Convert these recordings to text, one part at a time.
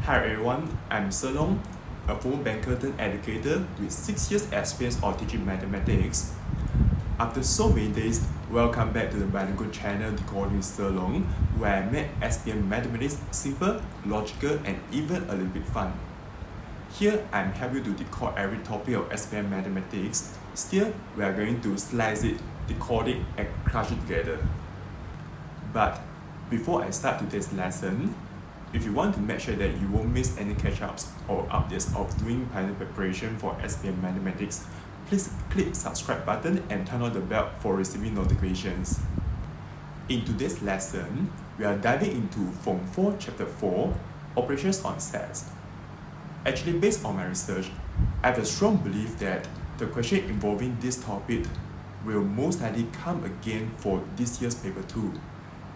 Hi everyone, I'm Sir Long, a former banker turned educator with 6 years experience of teaching mathematics. After so many days, welcome back to the bilingual channel Decoding with Sir Long, where I make SPM Mathematics simple, logical, and even a little bit fun. Here, I'm helping you to decode every topic of SPM Mathematics. Still, we are going to slice it, decode it, and crush it together. But before I start today's lesson, if you want to make sure that you won't miss any catch-ups or updates of doing final preparation for SPM Mathematics, please click subscribe button and turn on the bell for receiving notifications. In today's lesson, we are diving into Form 4 Chapter 4, Operations on Sets. Actually, based on my research, I have a strong belief that the question involving this topic will most likely come again for this year's paper 2.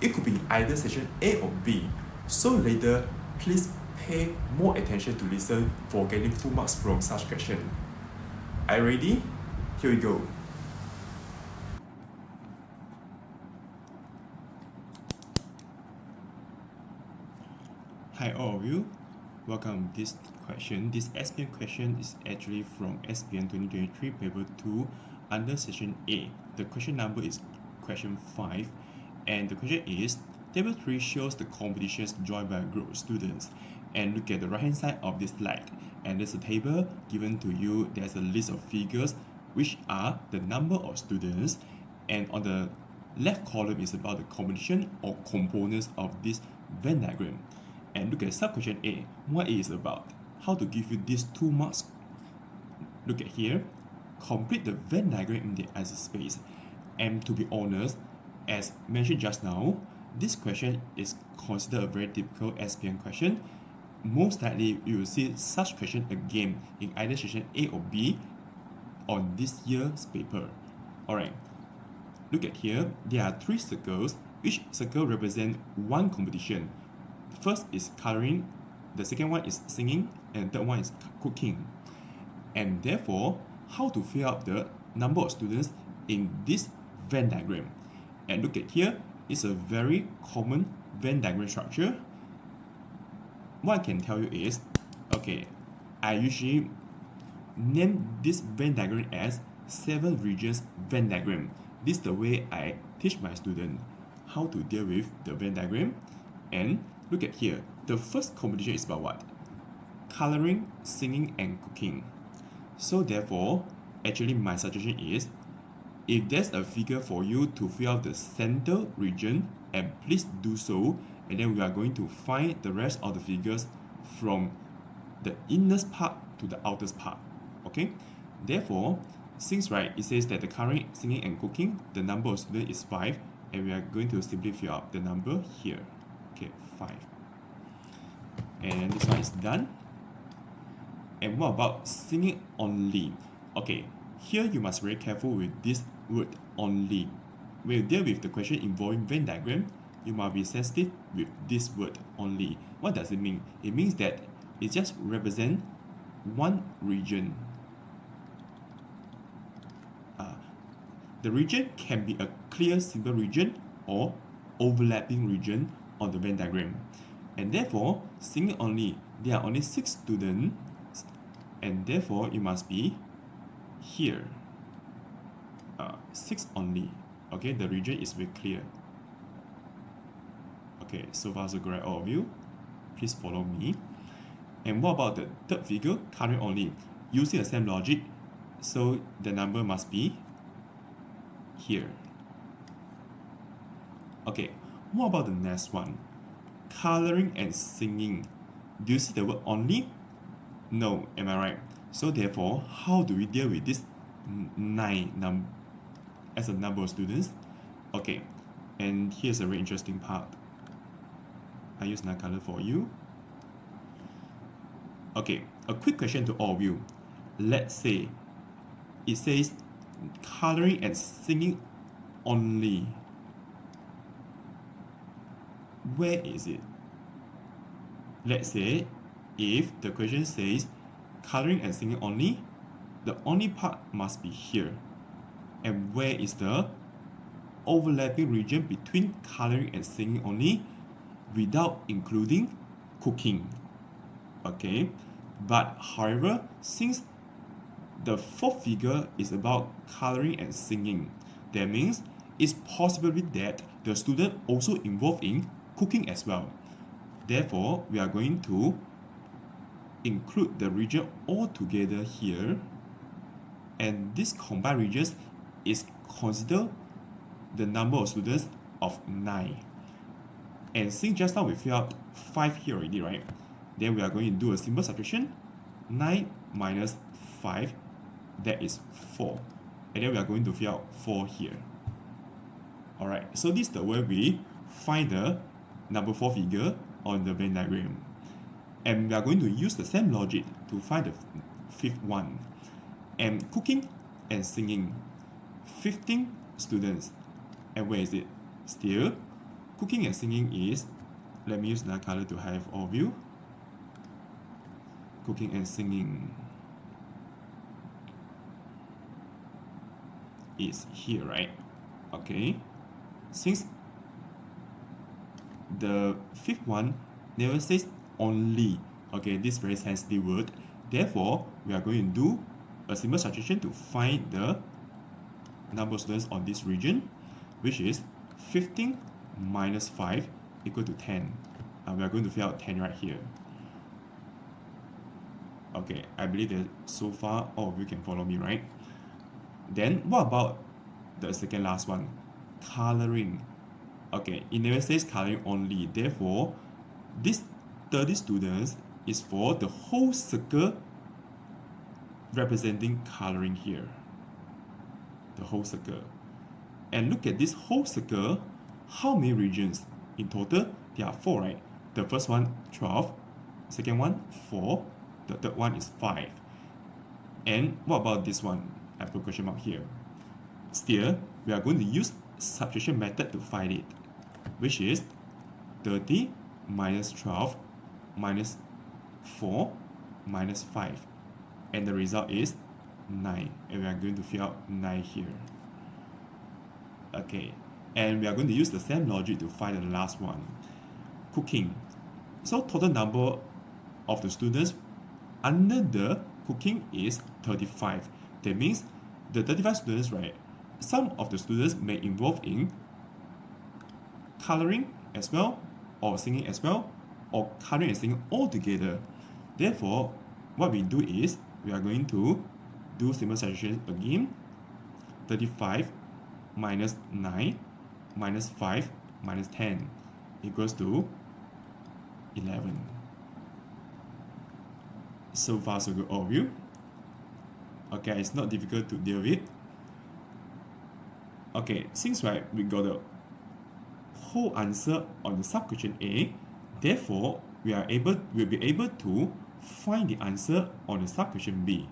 It could be either section A or B, so later, please pay more attention to listen for getting full marks from such question. Are you ready? Here we go. Hi all of you, welcome to this question. This SPM question is actually from SPM 2023 paper 2 under section A. The question number is question 5, and the question is, Table 3 shows the competitions joined by a group of students. And look at the right hand side of this slide, and there's a table given to you. There's a list of figures which are the number of students, and on the left column is about the competition or components of this Venn diagram. And look at sub-question A, what it is about, how to give you these 2 marks. Look at here, complete the Venn diagram in the answer space. And to be honest, as mentioned just now, this question is considered a very typical SPM question. Most likely, you will see such question again in either section A or B on this year's paper. Alright, look at here, there are 3 circles. Each circle represents 1 competition. The first is coloring, the second one is singing, and the third one is cooking. And therefore, how to fill up the number of students in this Venn diagram. And look at here, it's a very common Venn diagram structure. What I can tell you is, okay, I usually name this Venn diagram as 7 regions Venn diagram. This is the way I teach my student how to deal with the Venn diagram. And look at here, the first competition is about what? Coloring, singing, and cooking. So therefore, actually my suggestion is, if there's a figure for you to fill out the center region, and please do so, and then we are going to find the rest of the figures from the innerst part to the outerst part. Okay? Therefore, since it says that the coloring, singing, and cooking, the number of students is 5, and we are going to simply fill out the number here. Okay, 5. And this one is done. And what about singing only? Okay, here you must be very careful with this word only. When you deal with the question involving Venn diagram, you must be sensitive with this word only. What does it mean? It means that it just represents 1 region. The region can be a clear simple region or overlapping region on the Venn diagram. And therefore, singing only, there are only 6 students, and therefore it must be here. 6 only. Okay, the region is very clear. Okay, so far so great, all of you. Please follow me. And what about the third figure, coloring only? Using the same logic, so the number must be here. Okay, what about the next one? Coloring and singing. Do you see the word only? No, am I right? So therefore, how do we deal with this 9 as a number of students? Okay, and here's a very interesting part. I use another color for you. Okay, a quick question to all of you. Let's say it says coloring and singing only. Where is it? Let's say if the question says coloring and singing only, the only part must be here. And where is the overlapping region between coloring and singing only without including cooking? Okay, but however, since the fourth figure is about coloring and singing, that means it's possible that the student also involved in cooking as well. Therefore, we are going to include the region all together here, and this combined regions is considered the number of students of 9. And since just now we fill out 5 here already, right? Then we are going to do a simple subtraction. 9 minus 5, that is 4. And then we are going to fill out 4 here. Alright, so this is the way we find the number 4 figure on the Venn diagram. And we are going to use the same logic to find the fifth one. And cooking and singing, 15 students. And where is it? Still, cooking and singing is, let me use another color to have all view. Cooking and singing is here, right? Okay. Since the fifth one never says only, okay, this very sensitive word, therefore, we are going to do a simple subtraction to find the number of students on this region, which is 15 minus 5 equal to 10. We are going to fill out 10 right here. Okay, I believe that so far all of you can follow me, right? Then what about the second last one? Coloring. Okay, it never says coloring only. Therefore, this 30 students is for the whole circle representing coloring here. The whole circle. And look at this whole circle. How many regions? In total, there are 4, right? The first one, 12. Second one, 4. The third one is 5. And what about this one? I put a question mark here. Still, we are going to use subtraction method to find it, which is 30 minus 12 minus 4 minus 5. And the result is 9. And we are going to fill out 9 here. Okay. And we are going to use the same logic to find the last one. Cooking. So total number of the students under the cooking is 35. That means the 35 students, right? Some of the students may involve in coloring as well, or singing as well, or coloring and singing all together. Therefore, what we do is we are going to do simple subtraction again. 35 minus 9 minus 5 minus 10 equals to 11. So far so good, all of you. Okay, it's not difficult to deal with. Okay, since right we got the whole answer on the sub question A, therefore we'll be able to find the answer on the sub question B.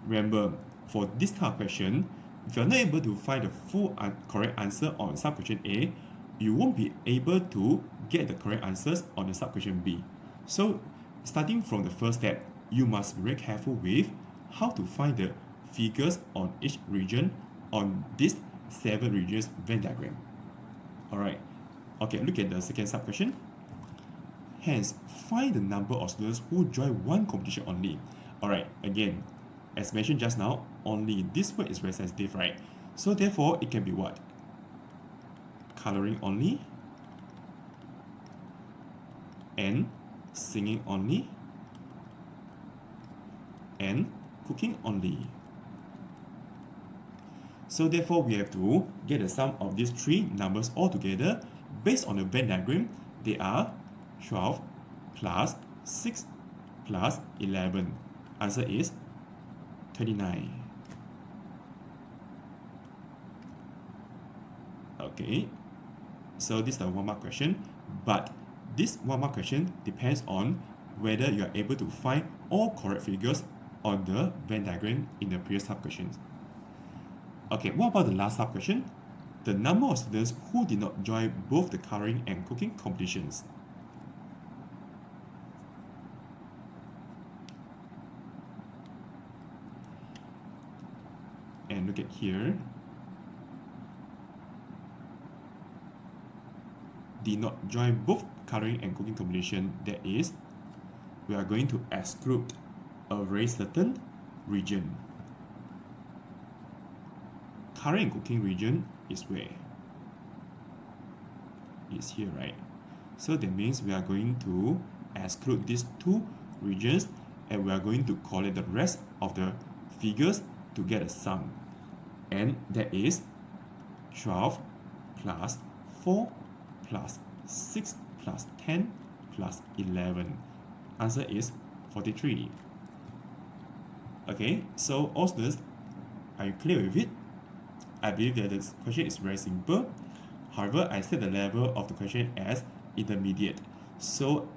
Remember, for this type of question, if you're not able to find the full correct answer on sub question A, you won't be able to get the correct answers on the sub question B. So, starting from the first step, you must be very careful with how to find the figures on each region on this 7 regions Venn diagram. Alright, okay, look at the second sub question. Hence, find the number of students who join one competition only. Alright, again, as mentioned just now, only this word is very sensitive, right? So therefore, it can be what? Coloring only, and singing only, and cooking only. So therefore, we have to get the sum of these 3 numbers all together. Based on the Venn diagram, they are 12 plus 6 plus 11. Answer is 29. Okay, so this is the 1 mark question, but this 1 mark question depends on whether you are able to find all correct figures on the Venn diagram in the previous sub questions. Okay, what about the last sub question? The number of students who did not join both the coloring and cooking competitions. And look at here. Did not join both coloring and cooking competition, that is we are going to exclude a very certain region. Current and cooking region is where? It's here, right? So that means we are going to exclude these two regions and we are going to collect the rest of the figures to get a sum. And that is 12 plus 4 plus 6 plus 10 plus 11. Answer is 43. Okay, so all students, are you clear with it? I believe that the question is very simple. However, I set the level of the question as intermediate. So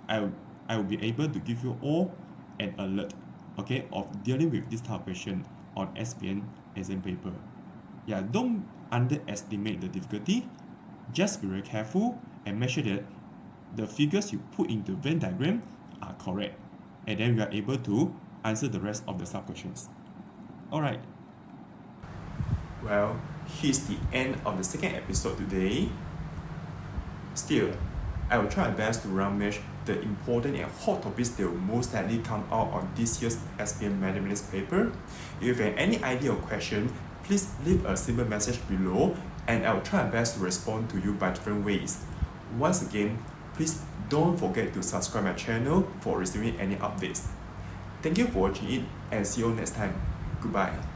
I will be able to give you all an alert, okay, of dealing with this type of question on SPM exam paper. Yeah, don't underestimate the difficulty. Just be very careful and make sure that the figures you put into Venn diagram are correct. And then we are able to answer the rest of the sub-questions. Alright. Well, here's the end of the second episode today. Still, I will try my best to rummage the important and hot topics that will most likely come out on this year's SPM Mathematics paper. If you have any idea or question, please leave a simple message below and I will try my best to respond to you by different ways. Once again, please don't forget to subscribe my channel for receiving any updates. Thank you for watching it and see you next time. Goodbye.